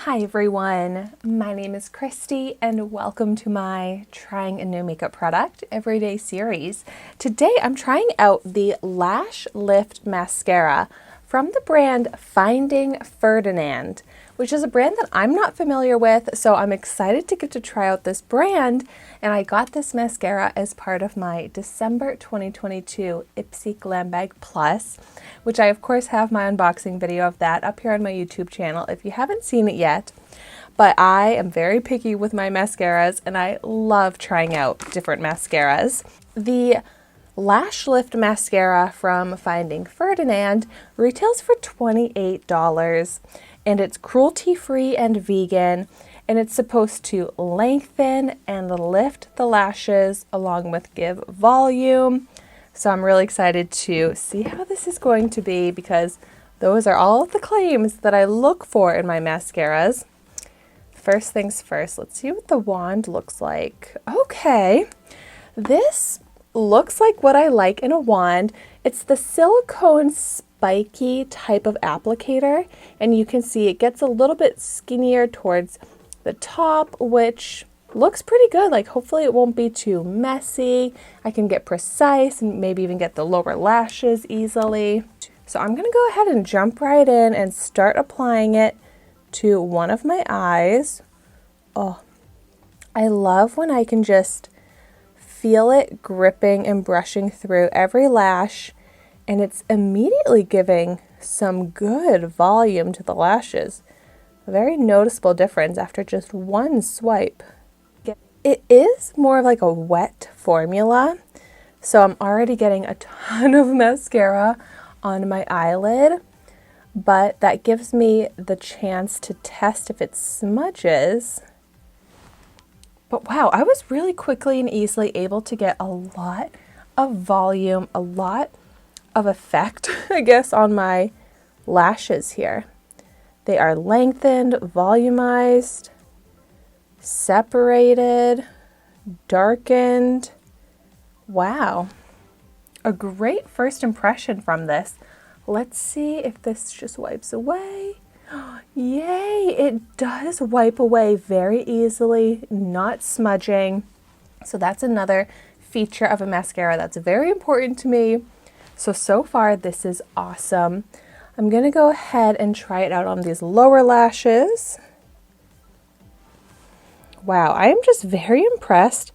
Hi everyone, my name is Christy and welcome to my Trying a New Makeup Product Everyday series. Today I'm trying out the Lash Lift Mascara from the brand Finding Ferdinand, which is a brand that I'm not familiar with, so I'm excited to get to try out this brand. And I got this mascara as part of my December 2022 Ipsy Glam Bag Plus, which I of course have my unboxing video of that up here on my YouTube channel if you haven't seen it yet. But I am very picky with my mascaras and I love trying out different mascaras. The Lash Lift Mascara from Finding Ferdinand retails for $28 and it's cruelty-free and vegan, and it's supposed to lengthen and lift the lashes along with give volume. So I'm really excited to see how this is going to be because those are all of the claims that I look for in my mascaras. First things first, let's see what the wand looks like. Okay, this looks like what I like in a wand. It's the silicone spiky type of applicator, and you can see it gets a little bit skinnier towards the top, which looks pretty good. Like hopefully it won't be too messy. I can get precise and maybe even get the lower lashes easily. So I'm gonna go ahead and jump right in and start applying it to one of my eyes. Oh, I love when I can just feel it gripping and brushing through every lash, and it's immediately giving some good volume to the lashes. A very noticeable difference after just one swipe. It is more of like a wet formula, so I'm already getting a ton of mascara on my eyelid, but that gives me the chance to test if it smudges. But wow, I was really quickly and easily able to get a lot of volume, a lot of effect, I guess, on my lashes here. They are lengthened, volumized, separated, darkened. Wow, a great first impression from this. Let's see if this just wipes away. Yay, it does wipe away very easily, not smudging. So that's another feature of a mascara that's very important to me. So far this is awesome. I'm gonna go ahead and try it out on these lower lashes. Wow, I am just very impressed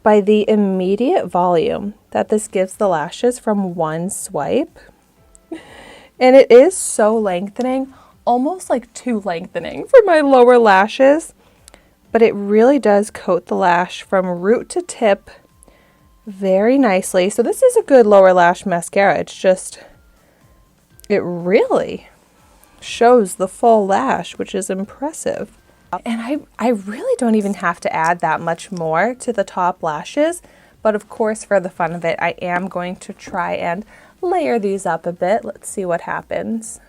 by the immediate volume that this gives the lashes from one swipe. And it is so lengthening, almost like too lengthening for my lower lashes, but it really does coat the lash from root to tip very nicely. So this is a good lower lash mascara. It's just, it really shows the full lash, which is impressive. And I really don't even have to add that much more to the top lashes, but of course for the fun of it, I am going to try and layer these up a bit. Let's see what happens.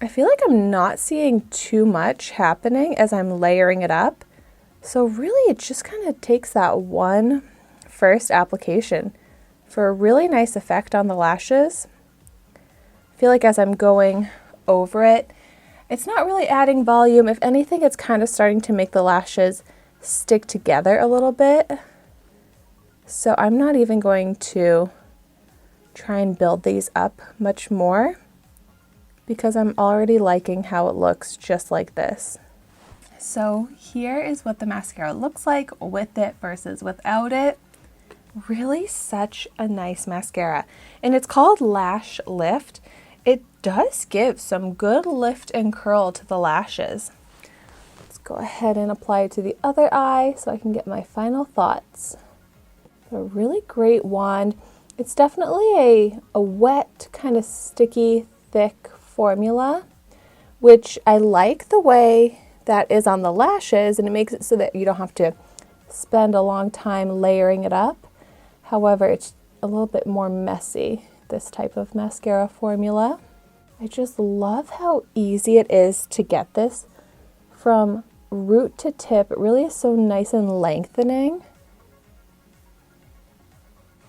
I feel like I'm not seeing too much happening as I'm layering it up. So really it just kind of takes that one first application for a really nice effect on the lashes. I feel like as I'm going over it, it's not really adding volume. If anything, it's kind of starting to make the lashes stick together a little bit. So I'm not even going to try and build these up much more because I'm already liking how it looks just like this. So here is what the mascara looks like with it versus without it. Really such a nice mascara. And it's called Lash Lift. It does give some good lift and curl to the lashes. Let's go ahead and apply it to the other eye so I can get my final thoughts. A really great wand. It's definitely a wet, kind of sticky, thick formula, which I like the way that is on the lashes, and it makes it so that you don't have to spend a long time layering it up. However, it's a little bit more messy, this type of mascara formula. I just love how easy it is to get this from root to tip. It really is so nice and lengthening.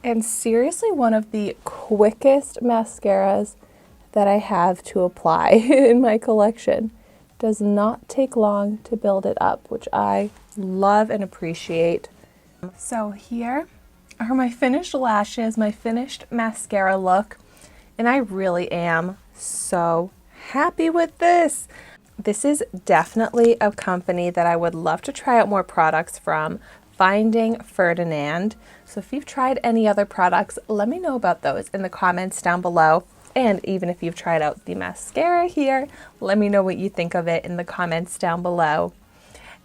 And seriously, one of the quickest mascaras that I have to apply in my collection. Does not take long to build it up, which I love and appreciate. So here are my finished lashes, my finished mascara look, and I really am so happy with this. This is definitely a company that I would love to try out more products from, Finding Ferdinand. So if you've tried any other products, let me know about those in the comments down below. And even if you've tried out the mascara here, let me know what you think of it in the comments down below.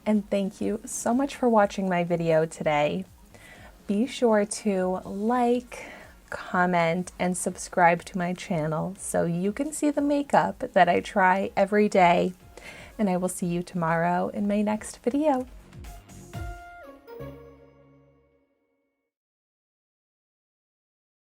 And thank you so much for watching my video today. Be sure to like, comment, and subscribe to my channel so you can see the makeup that I try every day. And I will see you tomorrow in my next video.